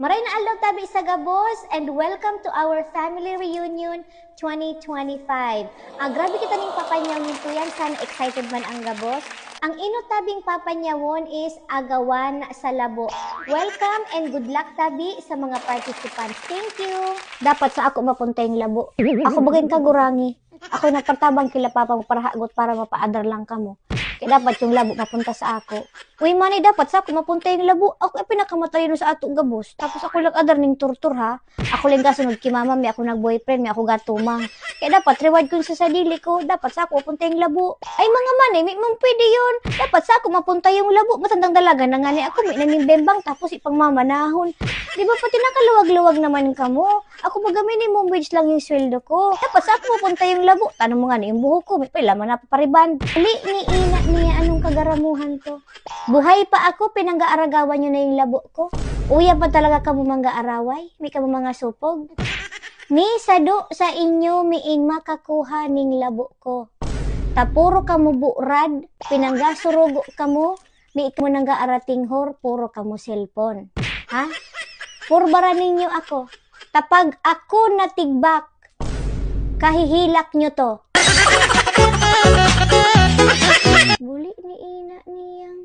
Maray na aldaw tabi sa Gabos and welcome to our family reunion 2025. Grabe kita ning papanyaw nito yan. Sana excited man ang Gabos. Ang inotabing papanyawon is agawan sa labo. Welcome and good luck tabi sa mga participants. Thank you. Dapat sa ako mapunta yung labo. Ako bagay kagurangi. Ako nagpartabang kila papa para hagot para mapaadar lang kamo. Kaya dapat yung labo mapunta sa ako. Uy, mani, dapat sa ako mapunta yung labo. Ako ay pinakamatay no sa atong Gabos. Tapos ako lang adar ning turtur ha. Ako lang kasunod kay mama, may ako nag-boyfriend, may ako gatumang. Kaya dapat reward ko sa sadili ko. Dapat sa ako mapunta yung labo. Ay mga mani, may mong pwede yun. Dapat sa ako mapunta yung labo. Matandang dalaga na nga ni ako. May nangimbembang tapos ipang mamanahon. Di ba pati nakaluwag-luwag naman kamo? Ako baga minimum wage lang yung sweldo ko. Dapat sa ako mapunta yung labo. Tanong mo nga ni yung buhok ko. May pailaman na papariban. Ali ni ina niya anong kagaramuhan to. Buhay pa ako, pinanggaaragawan nyo na yung labo ko. Uya pa talaga kamo mga araway? May kamo mga supog? Ni sado sa inyo miing makakuha ning labo ko. Tapuro kamo burad, pinanggasurugo kamo, mi kamo nanggaarating hor, puro kamo cellphone. Ha? Purbara ninyo ako. Tapag ako natigbak, kahihilak nyo to. Buli ni ina niyang.